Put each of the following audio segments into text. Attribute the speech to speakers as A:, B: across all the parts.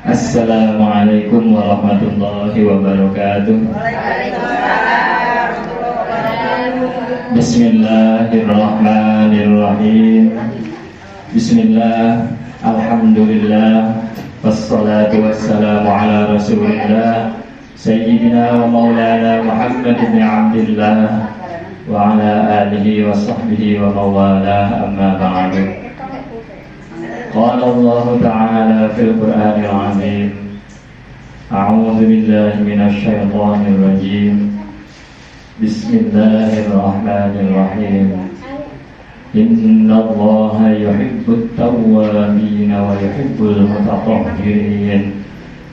A: Assalamualaikum warahmatullahi wabarakatuh. Bismillahirrahmanirrahim. Bismillah, alhamdulillah, wassalatu wassalamu ala rasulillah Sayyidina wa maulana Muhammad ibn Abdillah wa ala alihi wa sahbihi wa mawala, amma ba'du. Qala Allah ta'ala fil Qur'anil azim, a'udzu billahi minasy syaithanir rajim. Bismillahirrahmanirrahim. Inna Allaha yuhibbut tawwabin wa yuhibbul mutatahhirin.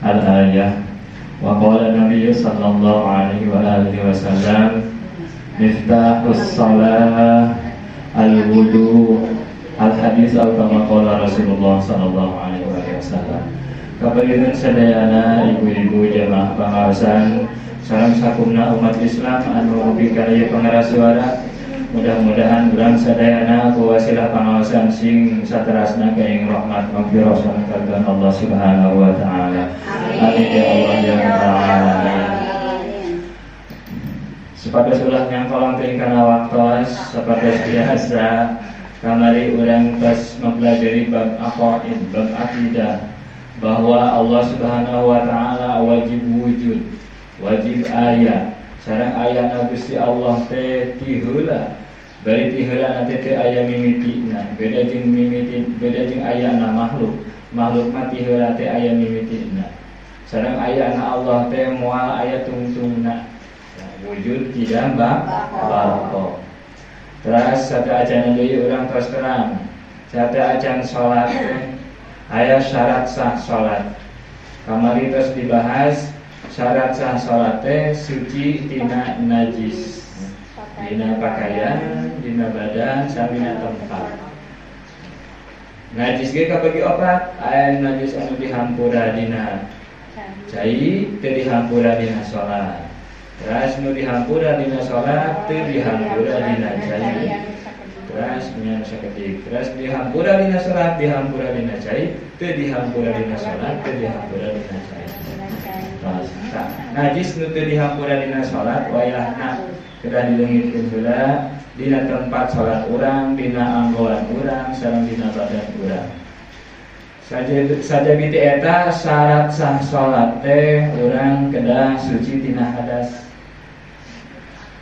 A: Al-ayah. Wa qala Nabi sallallahu alaihi wa alihi wasallam, miftahus shalah al-wudu. Al-hadis al-kama qala Rasulullah sallallahu alaihi wasallam. Kabarieun sadayana ibu-ibu jamaah pangaosan sareng sakumna umat Islam anu bingkar ieu pangaras suara. Mudah-mudahan urang sadayana ku wasilah pangaosan sing saterasna kaing rahmat maghfirah saneun Allah Subhanahu wa taala. Amin ya Allah ya rabbal alamin. Sepados ulah nyangkolang teuing kana waktos sapados biasa kamari urang tos mempelajari bab aqaid, bab akidah, bahwa Allah Subhanahu wa taala wajib wujud, wajib aya. Sareng ayana Gusti Allah teh ti heula. Bari ti heula teh teu aya mimitina. Beda jeung ayana makhluk. Makhluk mah ti heula teh aya mimitina. Sareng ayana Allah teh moal aya tungtungna. Wujud tidak baqa. Terus satu ajan deui urang terus terang. Satu ajan salat aya syarat sah salat. Kamari terus dibahas syarat sah salat teh suci tina najis. Dina pakaian, dina badan, samina tempat. Najis ge kabagi opat, aya najis anu dihampura dina cai, teu dihampura dina salat. Terus nu dihampura dina salat teu dihampura dina cai. Terus punya saketik. Terus dihampura dina salat, dihampura dina cai, teu dihampura dina salat, teu dihampura dina cai. Terus najis nu teu dihampura dina salat wayahna kedah dileungitkeun heula dina tempat salat urang, dina anggolan urang, sareng dina badan urang. Saja biti eta syarat sah salat teh urang kedah suci tina hadas.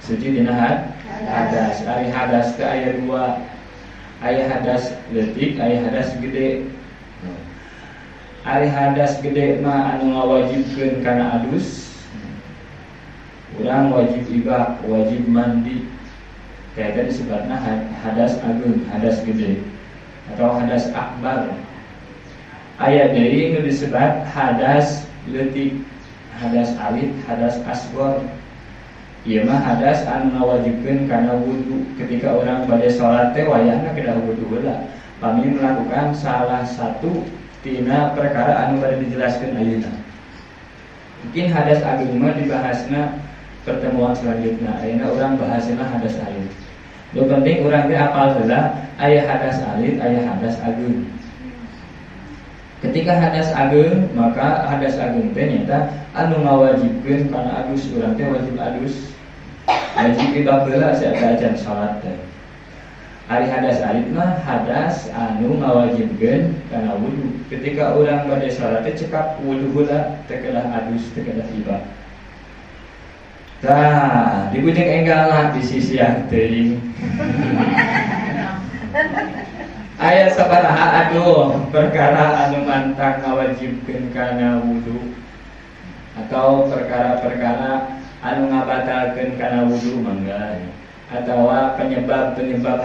A: Suci tina hadas. Ari hadas teh aya dua. Aya hadas leutik, aya hadas gede. Ari hadas gede mah anu ngawajibkeun kana adus. Urang wajib ibah, wajib mandi. Kayak disebutna hadas agung, hadas gede atau hadas akbar. Aya deui nu disebut hadas leutik, hadas alit, hadas asghar. Ieu mah hadas anu ngawajibkeun kana wudu. Ketika orang bade salat teh wayahna kedah wudu heula. Pami melakukan salah satu tina perkara anu bade dijelaskeun ayeuna. Mungkin hadas agung mah dibahasna pertemuan selanjutnya. Ayeuna urang bahasna hadas alit. Nu penting urang teh apal heula aya hadas alit, aya hadas agung. Ketika hadas agung, maka hadas agung teh nyata anu ngawajibkeun kana adus, urang teh wajib adus. Wajib ibah heula saat ajan salat teh. Ari hadas alit mah hadas anu ngawajibkeun kana wudu. Ketika urang bade salat teh cekap wudu heula, teu kedah adus, teu kedah ibah. Tah, dibujeng enggal di sisian teuing. Aya sabaraha aduh perkara anu mantang ngawajibkeun kana wudu atau perkara-perkara anu ngabatalkeun kana wudu mangga atawa penyebab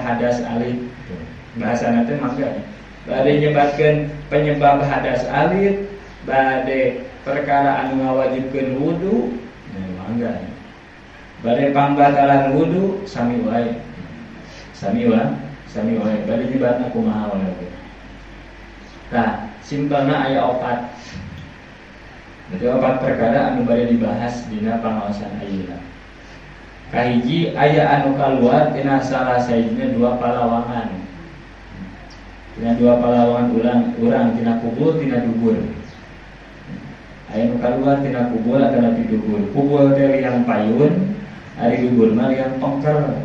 A: hadas alit. Bahasana teh mangga. Bade nyebabkeun penyebab hadas alit, bade perkara anu ngawajibkeun wudu, mangga. Bade pambatalan wudu sami wae. Sami wae. Bade nyebatna kumaha wae. Tah, simpelna aya 4. Berarti 4 perkara anu bade dibahas dina pangaosan ayeuna. Kahiji aya anu kaluar tina salah sajina 2 palawangan. tina dua palawangan urang tina kubul tina dubur. Aya nu kaluar tina kubul atawa ti dubur. Kubul teh liang payun, ari dubur mah liang pengker.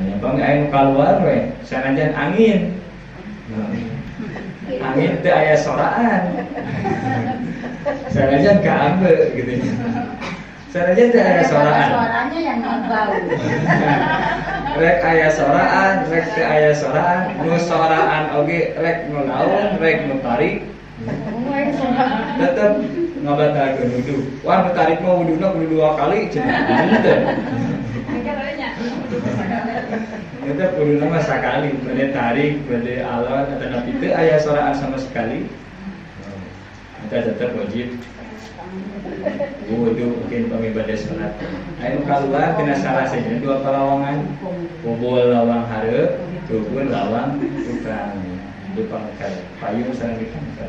A: Aya bang aya nu kaluar we sanajan angin. Angin teh aya soraan. Sanajan kaambe gitu nya. Sanajan teh aya soraan.
B: Suaranya yang bau.
A: Rek aya soraan, rek teu aya soraan, nu soraan oge rek nu naon, rek nu tarik. Tetep ngabatalkeun wudu. Wah, nu tarik mah wuduna kudu 2 kali cenah. Henteu. Tetep wuduna mah sakali, bade tarik, bade alot atawa teu aya soraan sama sekali. Maka tetep wajib wudu mungkin pengibadah salat. Aya nu kaluar tina sarasena dua palawangan. Kubul lawang hareup, dubur lawang tukang. Dipangkal, payung sareng dipangkal.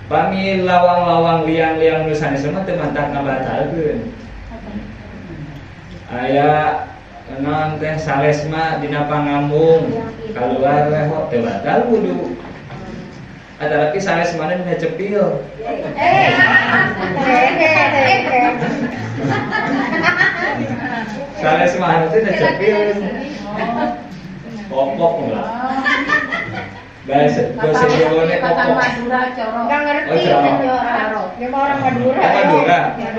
A: Pami lawang-lawang liang-liang nu sanes mah teu mantak ngabatalkeun. Aya naon teh sales mah dina pangambung kaluar we teu batal wudu. Tapi sales mana dina cepil. Sales mana teh dina cepil. Popok enggak. Bahasa Jawa nya popok.
B: Madura corok.
C: Enggak ngerti
A: corok.
C: corok. Dia mah orang Madura.
A: Madura.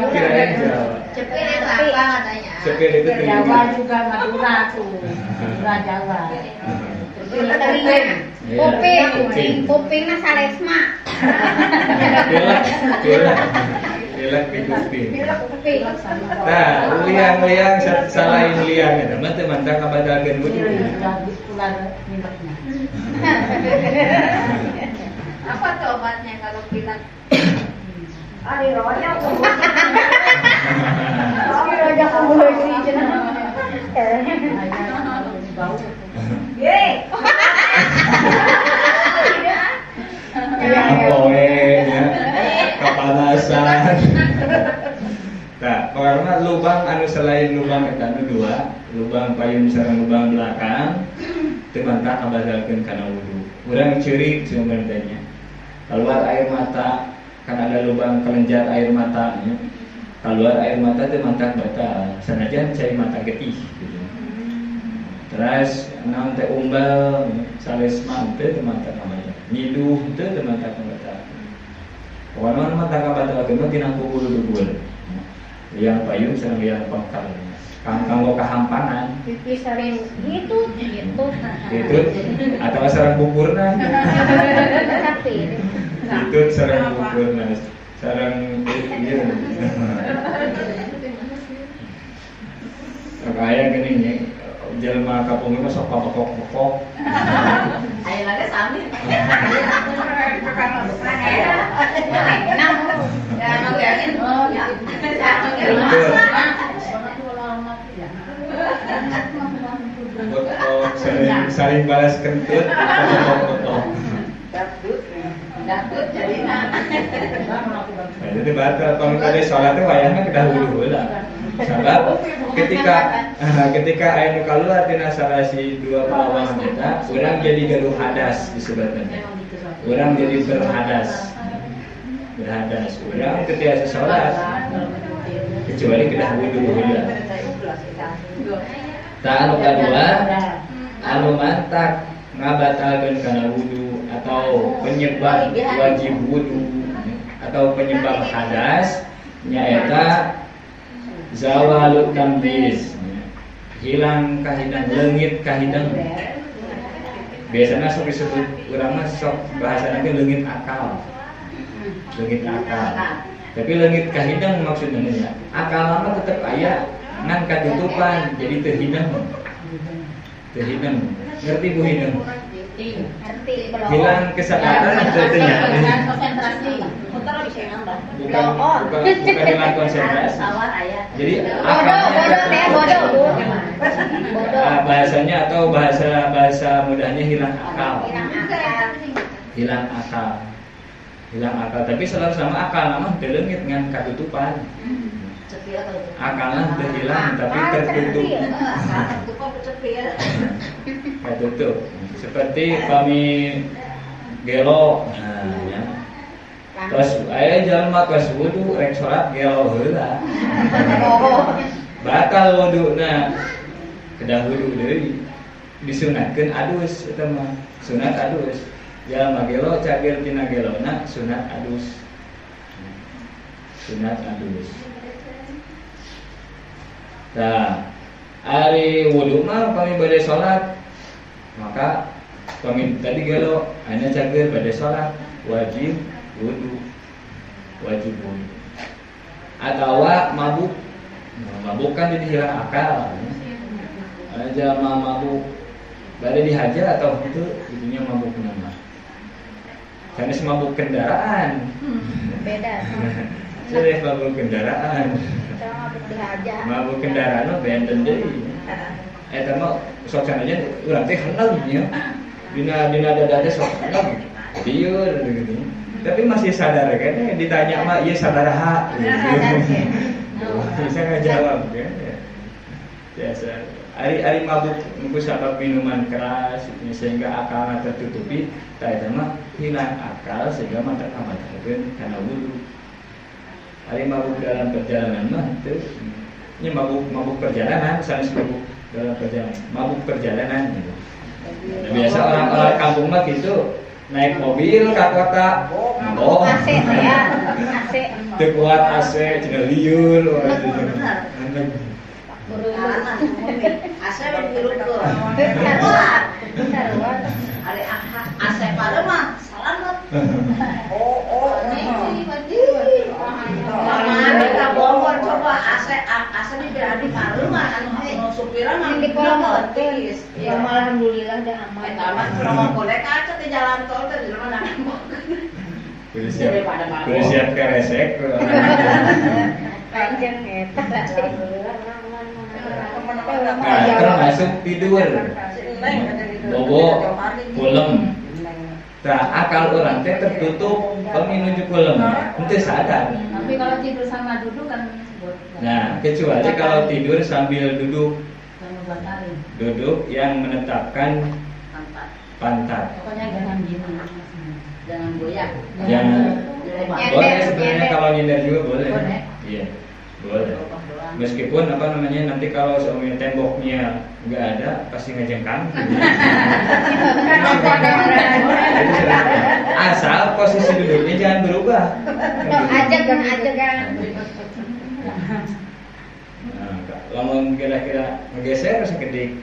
A: Kirain Jawa.
B: Cepil itu apa katanya?
A: Cepil itu
B: Jawa juga Madura tuh. Madura Jawa.
C: Kupingnya salesma.
A: Pilek di kuping.
C: Kuping.
A: Nah, liang-liang salain liang eta mah teu mantak ngabatalkeun wudu.
B: Apa tuh obatnya kalau pilek?
C: Ari roya kumpul. Ari roya kumpul di cenah. Ye.
A: Poe nya kapanasan. Nah, karena lubang anu selain lubang eta anu dua, lubang payun sareng lubang belakang teu mantak ngabatalkeun kana wudu. Urang ceurik seumeureun tanya. Keluar air mata, kan ada lubang kelenjar air matanya. Keluar air mata teu mantak batal, sanajan cai mata getih gitu. Terus naon teh umbal sales mah teu mantak ngabatal. Nyiduh teu mantak ngabatal. Pokona mah tak ngabatalkeun mah tina kubul dubur. Liang payung sareng liang pangkal. Kanggo kahampanan.
C: Pipi sering gitu.
A: Gitu atau sareng buburna.
C: Tapi
A: Itu sareng buburna. Sareng ieu. Kaya geuning nya. Jelema kapung mah sok pokok-pokok.
B: Ayo lagi sami.
A: Saling balas kentut, potong-potong.
B: Dapet jadi
A: Jadi batal kalau tadi sholatnya wayangnya kedah wudu heula. Sebab ketika aya nu kaluar tina sarasi dua palawangan eta, urang jadi gaduh hadas disebutna. Urang jadi berhadas. Urang ketika sholat kecuali kedah wudu heula. Tah anu kadua anu mantak ngabatalkeun kana wudu atau penyebab wajib wudu atau penyebab hadas nyaeta zawalut tamyiz, hilang kahidang, leungit kahidang. Biasanya sok disebut urang mah sok bahasana teh leungit akal. Leungit akal. Tapi leungit kahidang maksudna nya akal mah tetep aya ngan katutupan jadi teu hidang. Teu hidang. Ngerti Bu hidang?
C: ngerti belum.
A: Hilang kesadaran teu nya.
B: konsentrasi. Putar bisa nambah.
A: Bukan hilang konsentrasi.
B: Sawar ayah.
A: Jadi
C: bodoh.
A: Bahasanya atau bahasa mudahnya hilang akal.
C: Hilang akal.
A: Hilang akal. Tapi selalu sama akal, namun teu leungit ngan katutupan. Akalnya sudah hilang tapi tertutup. Tertutup. Seperti kami gelo, nah, ya. Kelas aya jalma kelas wudu rek salat gelo heula. Batal wuduna. Kedah wudu deui. Disunatkeun adus eta mah. Sunat adus. Jalma gelo cagil tina gelona sunat adus. Sunat adus. Nah, hari wudu mah kami bade salat. Maka kami tadi gelo hanya cagil bade salat wajib wudu. Wajib wudu. Atau mabuk. Nah, mabuk kan jadi hilang akal. Aja mabuk. Bade dihaja atau itu itunya mabuk nama. Karena mabuk kendaraan.
C: Beda.
A: Sudah mabuk kendaraan. Mabuk kendaraan mah benten deui. Eta mah sok sananya urang teh heneng nya. Dina dada teh sok heneng. Lieur gitu. Tapi masih sadar kan ditanya mah ieu sabaraha. Bisa ngajawab kan. Biasa. Ari mabuk mungkin sabab minuman keras sehingga akalnya tertutupi, tak mah hilang akal sehingga mata kabatarkeun kana wudu. Ari mabuk dalam perjalanan mah teu nya mabuk perjalanan sanes mabuk dalam perjalanan, mabuk perjalanan gitu. Nah, biasa orang-orang kampung mah gitu naik mobil ke kota, mabok.
C: AC ya, AC.
A: Teu kuat AC cenah lieur.
B: Asa berbiru tuh. Ada asa pada mah selamat. Ini mana kita Bogor coba asa di berani malu mah anu supiran mah
C: Di Bogor teh. Ya alhamdulillah dah aman.
B: Tamat sama kolek aja di jalan tol teh di mana
A: Kudu siap keresek.
C: Panjang eta.
A: Nah, termasuk tidur. Bobo, kulem. Nah, akal orang teh tertutup kami menuju kulem. Itu sadar.
B: Tapi kalau tidur sama duduk kan disebut.
A: Nah, kecuali kalau tidur sambil duduk. Duduk yang menetapkan pantat.
B: Pokoknya jangan gini. Jangan goyang.
A: Jangan.
C: Nyender,
A: Boleh sebenarnya
C: nyender.
A: kalau nyender juga boleh.
B: Boleh.
A: Iya, boleh. Meskipun nanti kalau suami temboknya nggak ada pasti ngejengkang. Asal posisi duduknya jangan berubah.
C: Ajagan.
A: Nah, lamun kira-kira ngegeser harus kedik.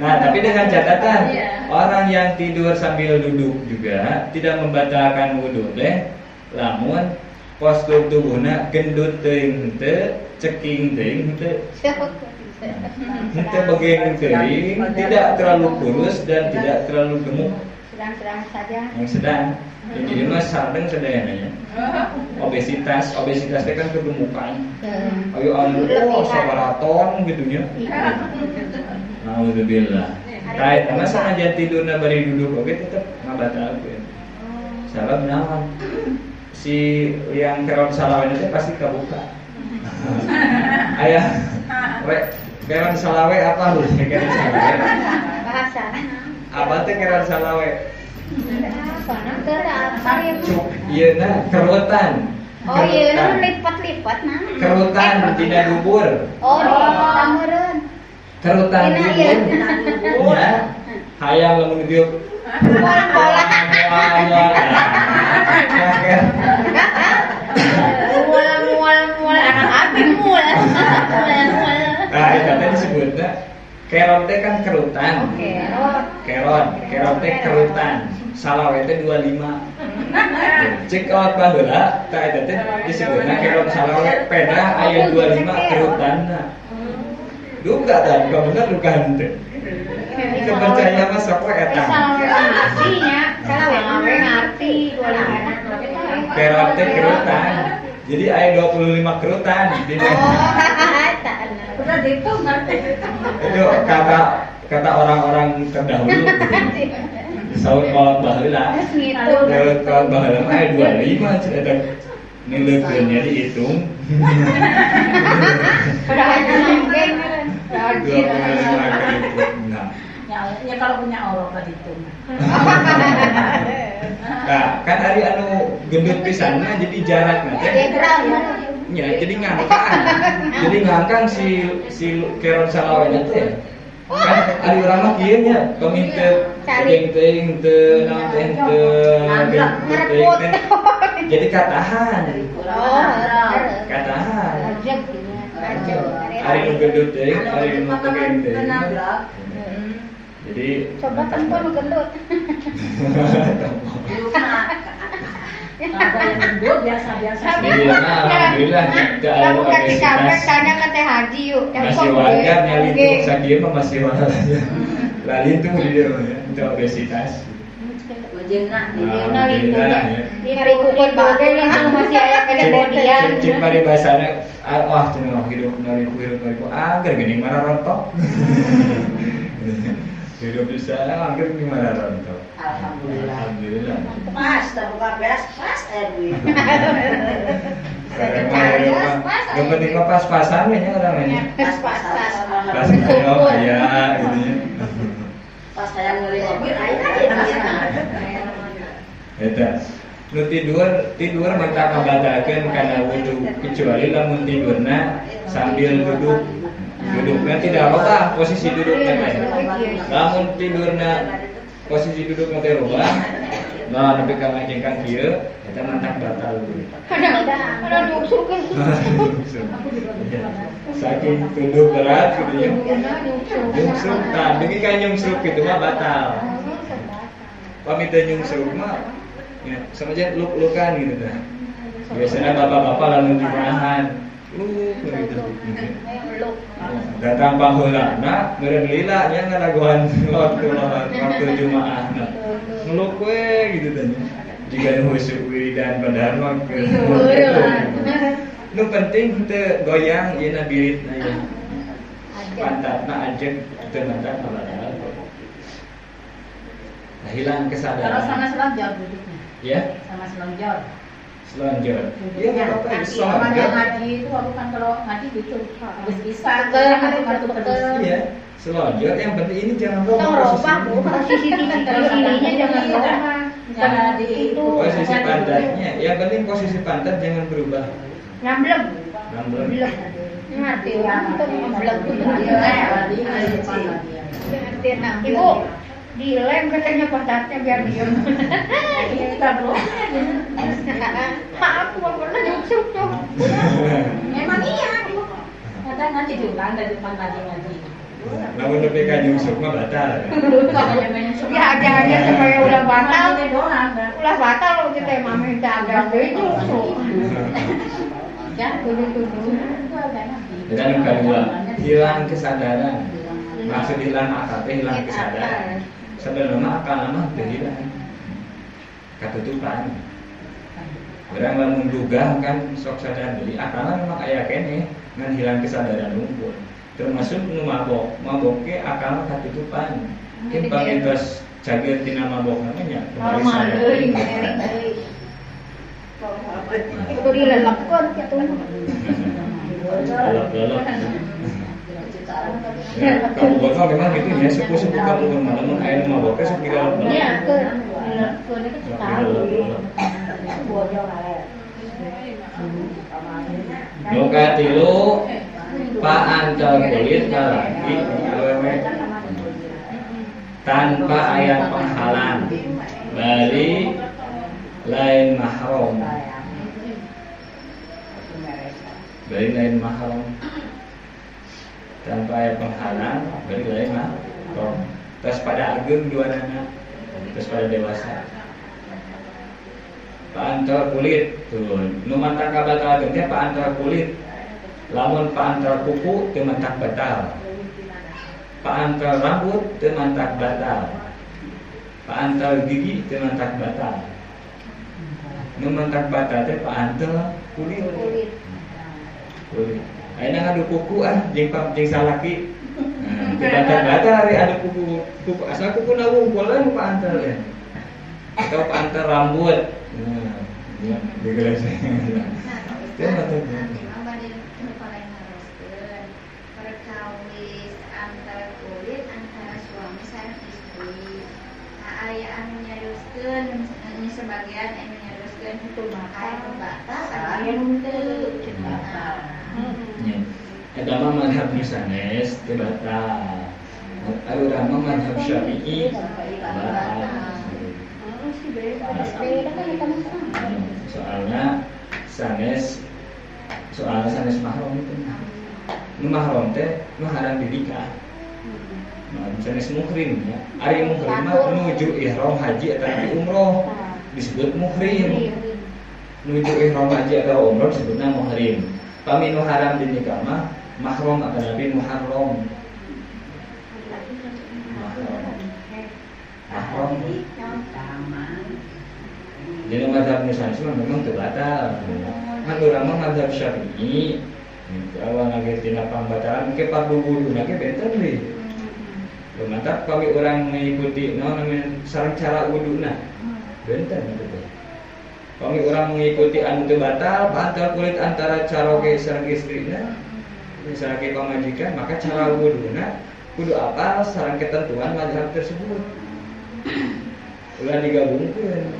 A: Nah, tapi dengan catatan orang yang tidur sambil duduk juga tidak membatalkan wudu teh, lamun postur tubuhna gendut teuing henteu, ceking teuing henteu. Henteu begeng teuing, tidak terlalu kurus dan tidak terlalu gemuk.
C: Sedang-sedang saja.
A: Yang sedang. Jadi mah sareng sedayananya. Obesitas teh kan kegemukan. Ayo anu sabaraton gitu nya. Alhamdulillah. Tait mah sanajan tidurna bari duduk oge tetep ngabatalkeun. Sabab naon? Si yang keron salawe teh pasti kabuka. Aya keron salawe apa lu? Keron salawe.
C: Bahasa.
A: Apa teh keron salawe? Iya nah, kerutan.
C: Oh iya, nah lipat-lipat nah.
A: Kerutan dina dubur.
C: Oh, lipat meureun.
A: Kerutan dubur. Ya. Hayang lamun diuk.
C: Bola. Mual anak api mual.
A: Nah, itu teh disebutna keron teh kan kerutan. Keron teh kerutan. Salawe teh 25. Cek awak baheula tah eta teh disebutna keron salawe peda aya 25 kerutanna. Duka tah bener duka henteu. Kepercaya mah sok we eta.
C: Artinya salawe ngarti 25.
A: Keron teh kerutan. Jadi aya 25 kerutan di
B: Udah dihitung ngerti.
A: Itu kata orang-orang terdahulu. Saud kolot baheula. Kolot baheula mah aya 25 cerita. Nilekeunnya dihitung.
C: Pada aja geng kan.
A: 25 kali lipat. Nah,
B: Ya kalau punya orang tadi itu.
A: nah, kan hari anu gendut pisanna jadi jarak nanti. Ya, jadi ngangkang si keron salawenya teh. Kan ari urang mah kieu nya, paminter teuing teu naon teh teu jadi katahan. Katahan. Ari nu gendut teuing, ari nu teuing teuing. Jadi
C: Coba tempo nu gendut.
B: Ada yang gendut biasa-biasa.
A: Alhamdulillah tidak ada
C: Kamu kasih kabar
A: obesitas.
C: tanya ke Teh Haji yuk.
A: Masih wajar nyali itu sakieu mah masih wajar. Lalin tuh dia mah ya, untuk obesitas.
B: Wajengna
A: Alhamdulillah ya.
C: Di hari kukun bagai itu masih ada kedebodian.
A: Cik mari bahasana wah cenah hidup hidup agar geuning mana rontok. Hidup di sana agar geuning mana rontok. Alhamdulillah.
B: Pas, terbuka beres, pas duit.
A: Sekarang mah hidup mah yang penting mah pas-pasan we nya orangnya.
C: Pas-pasan.
A: Pas ayo aya gitu ya.
B: Pas saya ngeli mobil, aja.
A: Eta nu tidur mata ngabadakeun kana wudu kecuali lamun tidurna sambil duduknya tidak rubah posisi duduknya teh. Lamun tidurna posisi duduknya teh rubah, nah nepi ka ngajengkan kieu eta mantak batal.
C: Ada nyusukeun.
A: Saking tunduk berat gitu ya. Nyungsruk tah, dugi ka nyungsruk gitu mah batal. Pamit nyungsruk mah ya, sama aja luk-lukan gitu dah. Biasanya bapak-bapak lalu jumaahan, gitu. Datang paheulana, meureun lila nya ngaragoan waktu jumaah. Ngeluk we gitu tanya. Jika nu husuk wiridan padahal mah nu penting teu goyang ieu na biritna ya. Pantatna ajeg teu mantat padahal. Nah, hilang kesadaran.
B: Kalau sama selonjor duduknya.
A: Ya,
B: Sama selonjor.
A: selonjor. Iya, enggak apa-apa,
B: Sama
A: selonjor.
B: yang ngaji itu bukan kalau ngaji gitu. Habis bisa kartu
A: Iya, selonjor. Yang penting ini jangan lupa
C: Posisi ininya jangan lupa.
B: Jangan di itu.
A: posisi pantatnya. Yang penting posisi pantat jangan berubah.
C: Ngamblem.
A: Nambah.
C: Ngerti orang itu ngamblem tuh. Ibu, dilem katanya pantatnya biar diem.
B: Kita belum.
C: Maaf, gua pernah nyusuk tuh.
B: Memang iya. Kadang nanti diulang dari depan lagi ngaji.
A: Namun lebih kan nyungsuk mah batal.
C: Ya aja supaya udah batal.
B: doang.
C: Ulah batal loh kita emang minta agak dari nyusuk.
B: Ya,
C: Tuduh-tuduh.
A: Dan yang kedua, hilang kesadaran. Maksud hilang akal, hilang kesadaran. Sebenarnya akal nama teu hilang. Katutupan. Orang lamun duga kan sok sadar deui, akalna memang aya keneh ngan hilang kesadaran unggul. Termasuk nu mabok, mabok ge akalna katutupan. Mungkin pamintos cager tina mabok namanya kembali sadar.
C: Itu dilelapkan gitu.
A: Lelep-lelep. Ya, kamu bakal memang gitu ya, sepuh-sepuh kamu malam air maboknya sok dilelep-lelep.
C: Iya, ke itu tahu.
A: Nu katilu paantel kulit kalaki awewe tanpa aya penghalang bari lain mahram. Bari lain mahram. Tanpa aya penghalang bari lain mahram. Terus pada ageng duanana, terus pada dewasa. Paantel kulit tuh, nu mantak batal teh paantel kulit. Lamun paantel kuku teu mantak batal. Paantel rambut teu mantak batal. Paantel gigi teu mantak batal. Nu mantak batal teh paantel kulit. Kulit. Ayeuna ngadu kuku jeung salaki. Nah, teu batal ari adu kuku asal kuku na wungkul we paantel ya. Atau paantel rambut. Nah, Ya, digelas. Teh mata.
B: Perkawis antara kulit antara suami sareng istri. Nah, aya anu nyaroskeun ini sebagian anu nyaroskeun itu makan batas aya nu teu batal.
A: Ya. Eta mah mazhab sanes teu batal. Anu urang mah mazhab Syafi'i batal. Soalnya sanes mahram itu. Nu mahram teh nu haram dinikah. Nah, sanes muhrim ya. Ari muhrim mah nuju ihram haji atawa umroh disebut muhrim. Nuju ihram haji atau umroh disebutna muhrim. Pami nu haram dinikah mah mahram atau nabi muharram. Mahram. Jadi mazhab Syafi'i memang terbatal. Kan urang mah mazhab Syafi'i kalau nage tina pambatalan ke fardu wudu nage benten deui. Mantap kami orang mengikuti namanya sareng cara wuduna. Benten gitu. Kami orang mengikuti anu teu batal kulit antara caroge sareng istrina. Misalnya pamajikan maka cara wuduna kudu apal sareng ketentuan mazhab tersebut. Ulah digabungkeun.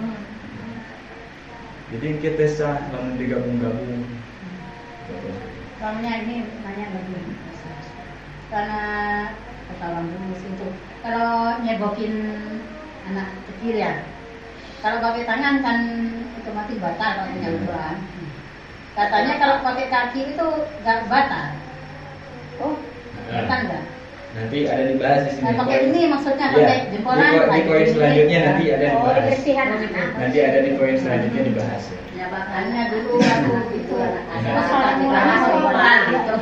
A: Jadi kita sah lamun digabung-gabung.
C: Soalnya ini nanya begini, karena ketahuan dulu itu kalau nyebokin anak kecil ya, kalau pakai tangan kan otomatis batal kalau nyentuhan. Katanya kalau pakai kaki itu nggak batal. Oh, bukan nggak?
A: Nanti ada dibahas di sini.
C: Nah, pakai ini maksudnya pakai jempolan.
A: Di poin selanjutnya nanti ada dibahas.
C: Kebersihan.
A: Nanti ada di poin selanjutnya dibahas.
C: Ya makanya dulu aku itu soal dibahas jempolan gitu.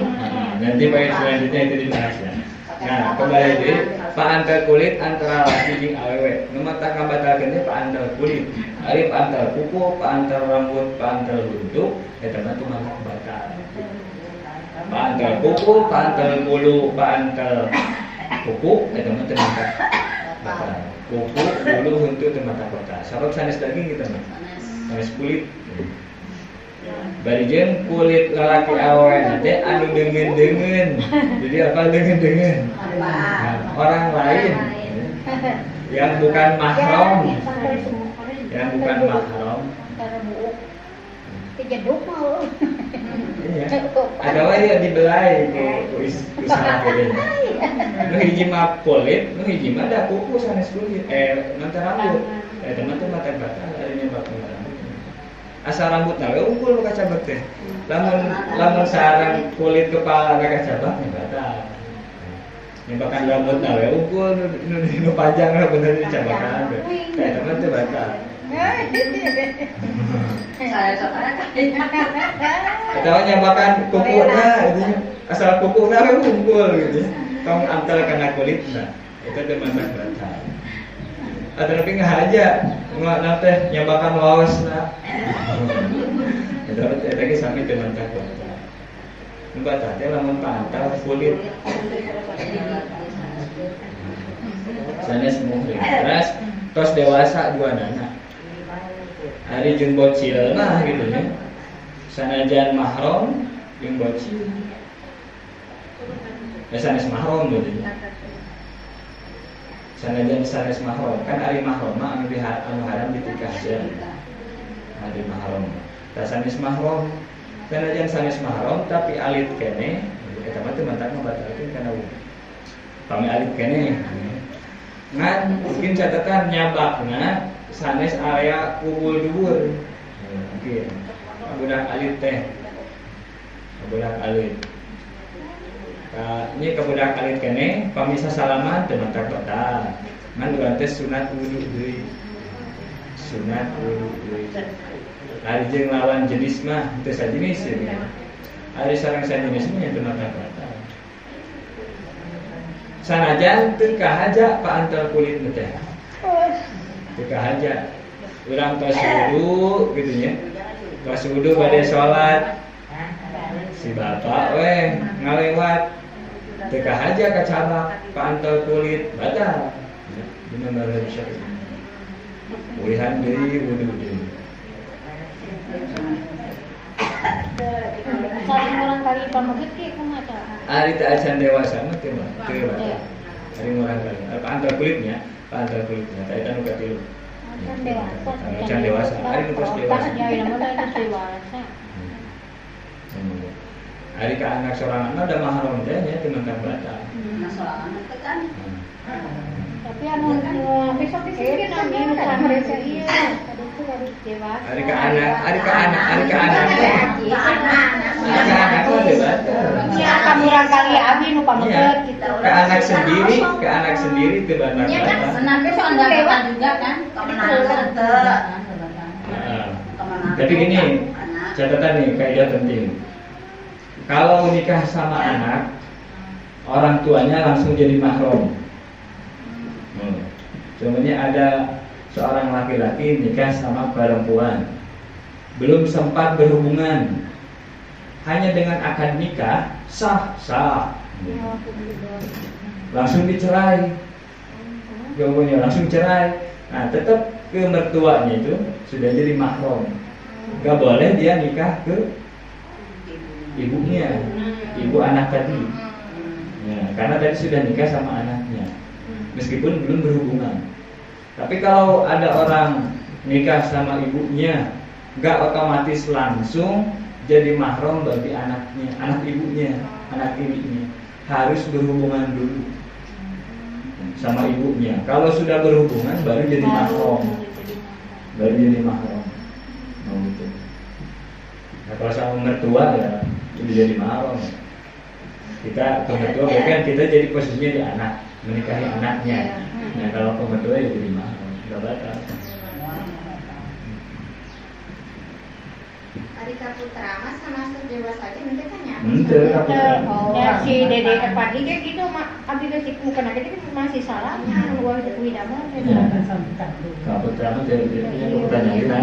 A: Nanti poin selanjutnya itu dibahas ya. Nah, kembali deh, paantar kulit antara laki jeung awewe. Nu mah tak ngabatalkeun teh paantar kulit. Ari paantar kuku, paantar rambut, paantar luntuk, eta mah teu mah batal. Paantar kuku, paantar bulu, paantar kuku, eta mah teu batal. Kuku, bulu, huntu teu batal. Sabab sanes daging kita mah. Sanes kulit. Bari jeung kulit lalaki awewe teh anu deungeun-deungeun. Jadi apa deungeun-deungeun? Orang lain yang bukan mahram. Yang bukan mahram.
C: Kejeduk mau.
A: Iya. Ada wae yang dibelai ku usaha gede. Nu hiji mah kulit, nu hiji mah da kuku sanes kulit. Nanti rambut. Teman-teman mata batal ada nyebab rambut. Asal rambut nawe unggul ka cabak teh. Lamun sareng kulit kepala ka cabak batal. Nyebakan rambut nawe unggul nu panjang lah bener dicabakan. Kayak teman teh batal.
B: Saya sekarang
A: Ketawa nyebakan kukuna gitu. Asal kukuna we unggul gitu. Tong antar kana kulitna. Itu teh mantan batal. Atau tapi ngahaja teh nyabakan waosna. Eta teh sami teh mantan batal. Nu batal teh lamun pantal kulit. Sanes muhrim. Terus tos dewasa dua anak. Ari jeung bocil mah gitu nya. Sanajan mahram jeung bocil. Sanes mahram gitu nya. Sanajan sanes mahram kan ari mahram mah anu haram ditikah aja. Ari mahram. Sanes mahram sanajan sanes mahram tapi alit keneh eta mah teu mantak ngabatalkeun kana wudhu. Pami alit keneh. Ngan mungkin catatan nyabakna sanes area kubul dhuwur. Mungkin budak alit teh. Budak alit. Ini ke budak alit keneh pamisa salaman teu mantak batal. Ngan urang teh sunat wudu deui. Sunat wudu deui. Ari jeung lawan jenis mah teu sajenis ya. Ari sareng sajenis mah teu mantak batal. Sanajan teu kahaja paantar kulit teh. Teu kahaja. Urang tos wudu gitu nya. Tos wudu bade salat. Si bapak weh ngalewat teu kahaja ka cabak paantar kulit batal. Dina mazhab Syafi'i. Ulihan deui wudu deui.
D: Saling orang kali pamagit ke kumata.
A: Ari tak acan dewasa mah teu batal. Ari murang kali. Antar kulitnya, tak anu katilu. Acan dewasa. Ari nu tos dewasa.
D: Ya, namanya dewasa.
A: Ari ka anak sorangan mah da mahram teh nya teu mangkat batal.
C: Nah, sorangan teh kan.
D: Tapi anu besok kan anu sampai iya. Itu harus dewasa.
A: Ari ka anak. Anak mah teu batal.
D: Ya kamu kali abi nu pameukeut gitu.
A: Ke anak sendiri teu batal.
C: Iya kan, menantu soal dapatan juga kan. Kemenangan teh.
A: Tapi gini, catatan nih kaidah penting. Kalau nikah sama anak, orang tuanya langsung jadi mahram. Contohnya ada seorang laki-laki nikah sama perempuan, belum sempat berhubungan, hanya dengan akad nikah sah, langsung dicerai. Jawabannya langsung cerai. Nah, tetap ke mertuanya itu sudah jadi mahram. Gak boleh dia nikah ke ibunya, ibu anak tadi. Ya, karena tadi sudah nikah sama anaknya, meskipun belum berhubungan. Tapi kalau ada orang nikah sama ibunya, gak otomatis langsung jadi mahram bagi anaknya, anak ibunya, anak tirinya. Harus berhubungan dulu sama ibunya. Kalau sudah berhubungan baru jadi mahram. Nah, gitu. Nah, kalau sama mertua ya itu jadi mahram. Kita ke mertua kan kita jadi posisinya di anak, menikahi anaknya. Nah, kalau ke mertua ya jadi mahram, enggak batal.
B: Ari Kaputra mas sama dewasa aja nanti kan ya.
D: Ya si Dede Epadi kayak gitu abdi geus bukan aja itu masih salah luar itu widama.
A: Kaputra mah dia pertanyaan kita.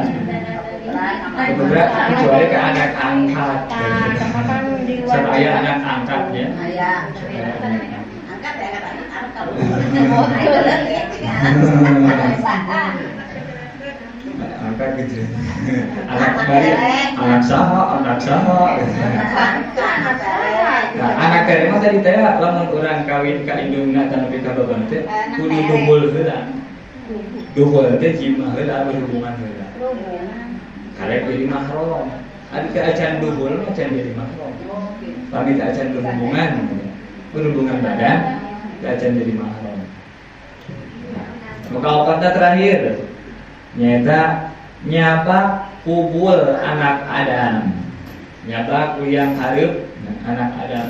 A: Kaputra kecuali ke anak angkat. Sama ayah anak angkatnya.
C: Ayah. Angkat ya kata angkat.
A: Angkat gitu. Anak kembali, anak saha. Nah, anak teh mah tadi teh lamun urang kawin ka indungna tan nepi ka baban teh kudu dumbul heula. Dumbul teh jimah heula berhubungan heula. Karek jadi mahram. Adi teh acan dumbul mah acan jadi mahram. Pamit acan berhubungan badan, teh acan jadi mahram. Maka kata terakhir nyata nyapa kubul anak Adam, nyapa kuyang hareup anak Adam.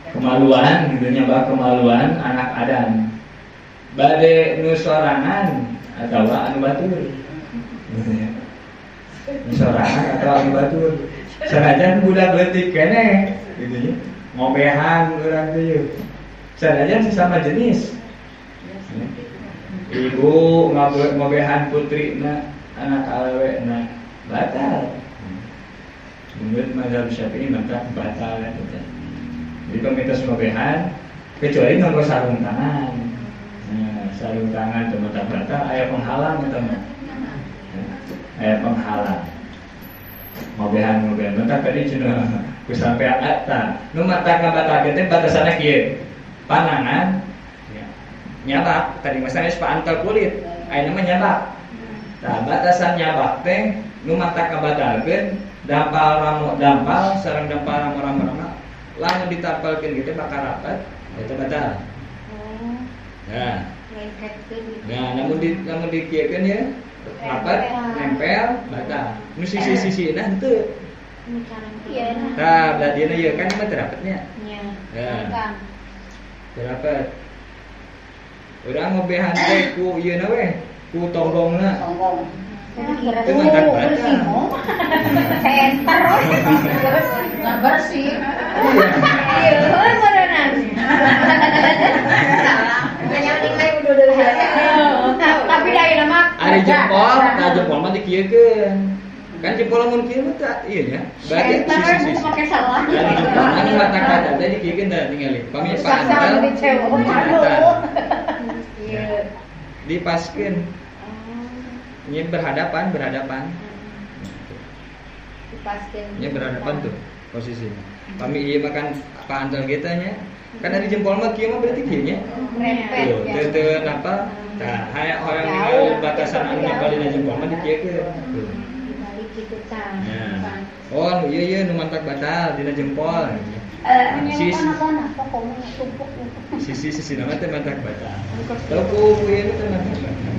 A: Kemaluan gitu, nyapa kemaluan anak Adam. Bade nu sorangan atau anu batur. Nu sorangan atau anu batur. Sanajan budak leutik keneh gitu nya. Ngobehan urang teh. Sanajan sesama jenis. Ibu ngobehan putri anak awewe batal. Menurut mazhab Syafi'i maka batal gitu. Jadi pemitos ngobehan kecuali nganggo sarung tangan. Nah, sarung tangan cuma tak batal, aya penghalang teman. Aya penghalang. Ngobehan maka tadi cenah ku sampai eta. Nu mata kabatalkeun teh batasanna kieu. Panangan nyabak, tadi misalnya sepantal kulit, ayeuna mah nyabak. Nah, batasan nyabak teh nu mata kabatalkeun dampal sareng dampal ramu-ramu lamun ditapelkeun gitu bakal rapat, eta batal. Nah, namun dikiekeun ya rapat nempel batal. Nu sisi-sisina henteu. Tah, berarti ieu kan mah teu rapatnya. Nah. Terapat. Urang ngobehan teh ku ieu na we, ku tonggongna.
C: Tonggong.
A: Itu mantap banget.
D: Center.
C: Nggak bersih.
D: Iya, beneran. Tapi dari nama
A: Ari jempol, nah jempol mah dikiekeun. Kan jempol lamun kieu mah tah ieu nya. Berarti sisi-sisi.
D: pakai salah.
A: Anu mata kata teh dikiekeun tah tingali. Pami pantal. Dipaskeun.
E: Ini berhadapan.
C: Dipaskeun.
E: Ini berhadapan tuh posisinya. Kami iya makan apa antal kita nya. Kan dari jempol mah kieu mah berarti kieu nya.
C: Rempet.
E: Tuh, teu napa? Tah hayang orang ningali batasan anu nempelina jempol mah di kieu ge. Tuh.
D: Dibalik gitu kan.
E: Nah. Oh, anu ieu nu mantak batal dina jempol.
C: Sis. Pokoknya tumpuk.
E: Sisi nama teh mantak batal. Teu ku ieu teh mantak batal.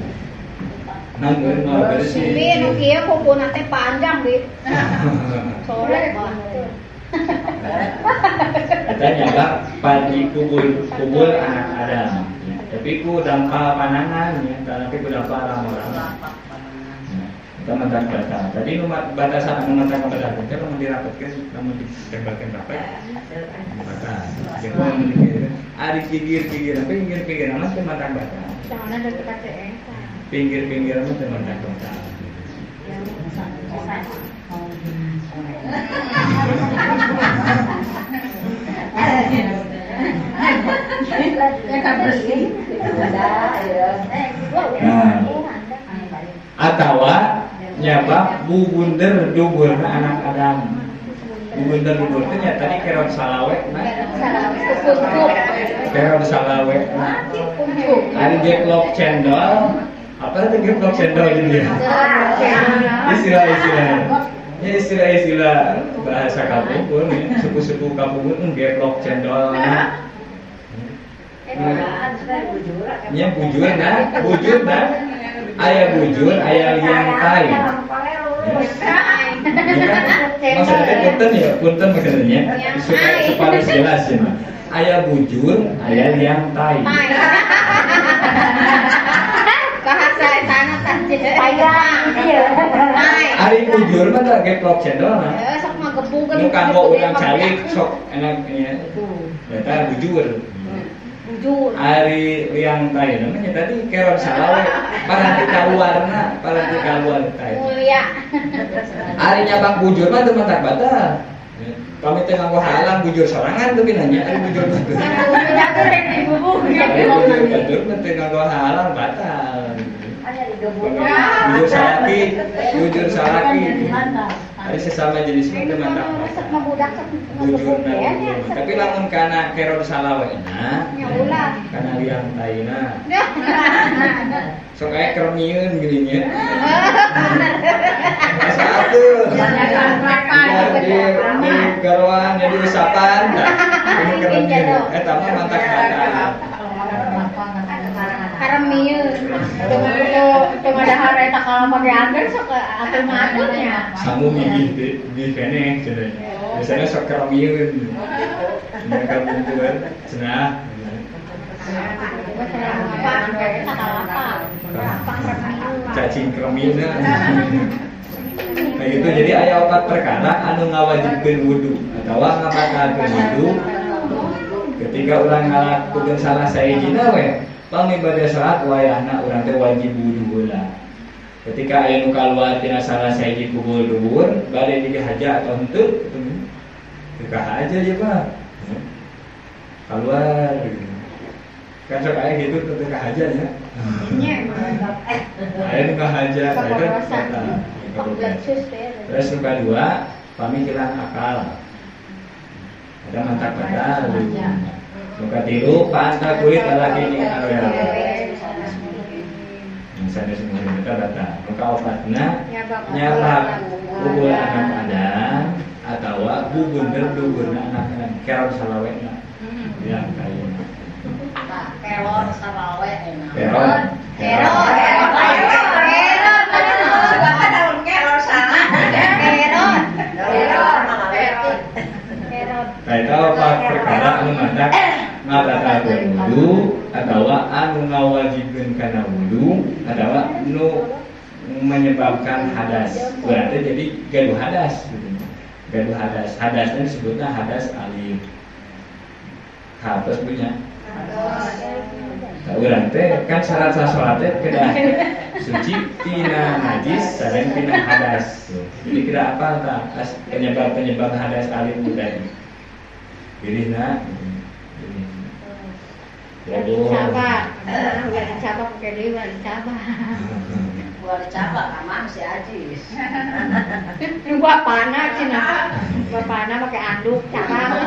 E: Nanggeun mah beres sih.
D: Ini nu kieu kupuna teh panjang di. Sore banget.
A: Katanya Pak, padi kubul anak Adam. Ya. Tapi ku dampak panangan ya, tapi ku dampak orang-orang. Kita mantan batal. Tadi batasan anu mantan batal. Kita mau dirapatkan, mau ditembakkan rapet. Batal. Jangan mikir. Ari pinggir, tapi pinggir amat teh mantan batal.
D: Jangan ada dekat teh.
A: Pinggir amat teh mantan batal. Atawa nyabab bubunder duburna anak Adam. Bubunder dubur teh nya tadi keron salawe nah. Keron salawe nah. Ari geplok cendol. Apa itu geplok cendol ini ya? Istilah bahasa Kampung nih, suku-suku Kampung geplok cendol nah. Nya bujur nah. Aya bujur, aya liang tai. Maksudnya punten maksudnya supaya jelas ya. Aya bujur, aya liang tai.
D: Bahasa sana teh
E: Ari bujur mah tak geplok cendol nah.
D: sok magebukeun.
E: Nu kanggo urang calik sok enak nya. Eta bujur. Ari liang tai namanya tadi keron salawe paranti kaluarna tai.
D: Mulia.
E: Ari nyabang bujur mah teu mantak batal. Kami teh nganggo halang bujur sorangan tuh binanya ari bujur batur. Ari bujur batur mah teu nganggo halang batal. Bujur salaki. Ari sesama jenis mah teu mantak batal. Bujur tapi lamun kana keron salawena kana liang taina sok aya kermieun geuning nya satu di garwan jadi usapan ini kermieun eta mah mantak batal
D: Karemieun. Teu ngadahar eta kalau pake anger sok atuh matur nya.
A: Samu migih di keneh cenah. Biasanya sok kermieun. Mereka buntuan cenah. Cacing kermina. Nah itu jadi aya opat perkara anu ngawajibkeun wudu atawa ngabatalkeun wudu ketika urang ngalakukeun salah sahijina we pami bade salat wayahna urang teh wajib wudu heula. Ketika aya nu kaluar tina salah sahiji kubul dhuwur bade dihaja atau henteu teu aja ya Pak. Keluar kan sok aya gitu teu aja ya.
D: Nya.
A: Aya nu haja terus yang kedua, pemikiran akal. Ada mantak batal. Yang ketiga, pantai kulit lelaki ini areal. Misalnya semua kita batal. Maka obatnya nyabab bubur anak Adam atau bubunder anak keron salawena. Yang kaya.
C: Keron salawe enak.
A: Keron. Kaita apa perkara anu mantak ngabatalkeun wudu atawa anu ngawajibkeun kana wudu atawa nu menyebabkan hadas. Berarti jadi gaduh hadas gitu. Gaduh hadas. Hadasnya disebutnya hadas alif. Hadas punya. Urang teh kan syarat salat teh kedah suci tina najis sareng tina hadas. Jadi kira apa tah penyebab hadas alif tadi. Pilihna.
D: Sabar. Enggak dicapak pakai dewa, dicapak.
C: Gua ada cabak, kamar si Ajis.
D: Bapana cina. Bapana pakai anduk cabak.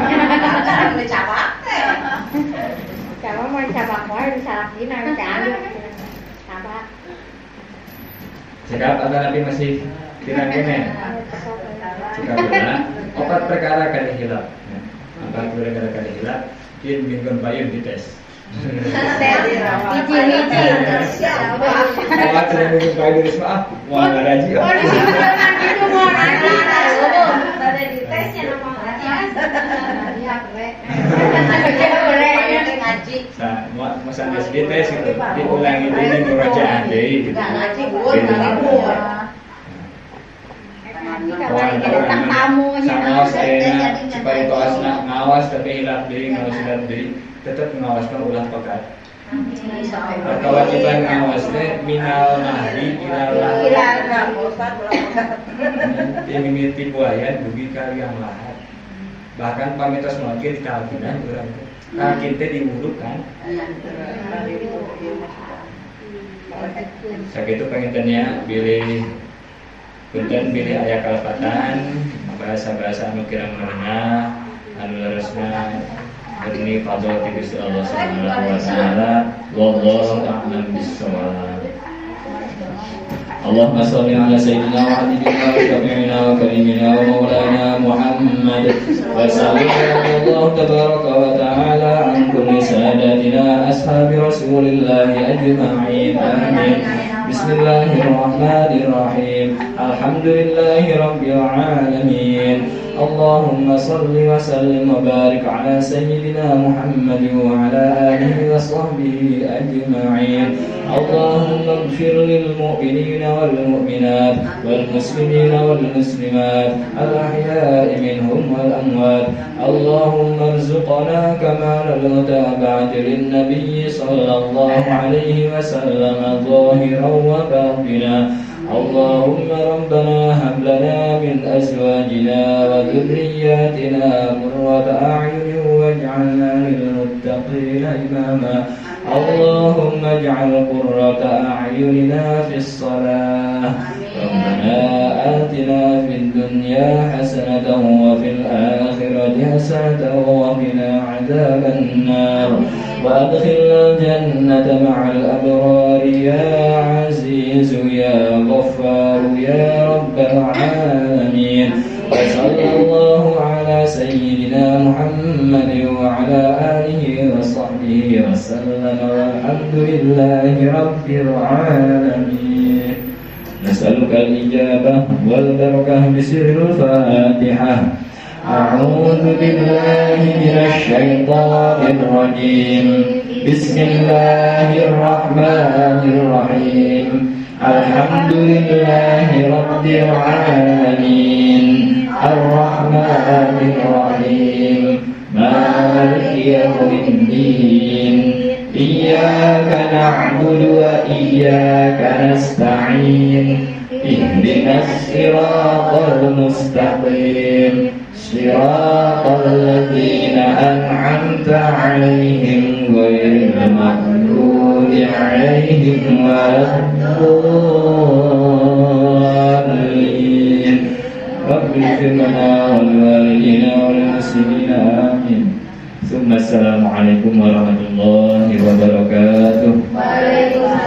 C: Sekarang beli cabak.
D: Cabak mau cabak wae disalak dina pakai anduk. Cabak.
E: Cekap ada nabi masih kira-kira. Cekap benar. Opat perkara kada hilap. Opat perkara kada hilap. Kin minggon payun dites.
B: Hiji-hiji.
E: Opat sering minggon payun dites maaf. Wah ngaraji.
D: Oh di situ jangan gitu mau nanti.
B: Ada di tesnya nama
C: Dia boleh.
B: ngaji.
E: Nah, masa di tes itu diulangi ini murajaan deui gitu.
C: Enggak ngaji, Bu. Enggak.
E: Sama saya supaya kaosna ngawas tapi hilap deui ngawas hilap deui tetap ngawaskan ulah pekat. Kewajiban ngawas teh minal mahdi ilal yang mimiti buaya dugi kalian lahat. Bahkan pamitos mungkin di kalkinan urang kalkin teh diwuduk kan. Sakitu pengintennya pilih punten pilih aya kalepatan bahasa-bahasa anu kirang-kirangna anu leresna murni fadhol ti Gusti Allah Subhanahu wa taala wallahu a'lam bissawab. Allahumma shalli ala sayyidina wa habibina wa syafi'ina wa karimina wa maulana Muhammad wa sallallahu tabaraka wa ta'ala an kulli sadatina ashabi Rasulillah ajma'in amin. Bismillahirrahmanirrahim. Alhamdulillahi rabbil alamin. Allahumma salli wa sallim wa barik ala sayyidina Muhammad wa ala alihi wa sahbihi ajma'in. Allahumma ighfir lil mu'minina wal mu'minat wal muslimina wal muslimat al ahya'i minhum wal amwat. Allahumma arzuqna kamalal mutaba'ati lin nabiy sallallahu alaihi wasallam zahiran wa batina. Allahumma rabbana hab lana min azwajina wa dhurriyyatina qurrata a'yunin waj'alna lil muttaqina imama. Allahumma ij'al qurrata a'yunina fis shalah. Rabbana atina fid dunya hasanatan wa fil akhirati hasanatan wa qina 'adzaban nar. Wa adkhilna jannata ma'al abrar ya 'aziz ya ghaffar ya rabbal alamin. Wa sallallahu ala sayyidina Muhammad wa ala alihi wa sahbihi wa sallam walhamdulillahi rabbil alamin. Nas'aluka al-ijabah wal barakah bisirril Fatihah. A'udzu billahi minasy syaithanir rajim. Bismillahirrahmanirrahim. Alhamdulillahi rabbil alamin. Ar-Rahmanir Rahim. Maliki yaumiddin. Iyyaka na'budu wa iyyaka nasta'in. Ihdinas siratal mustaqim. Siratal ladzina an'amta 'alaihim ghairil maghdubi 'alaihim waladdallin. Rabbighfir lana wa liwalidina wal muslimina amin. Assalamualaikum warahmatullahi wabarakatuh.
B: Waalaikumsalam.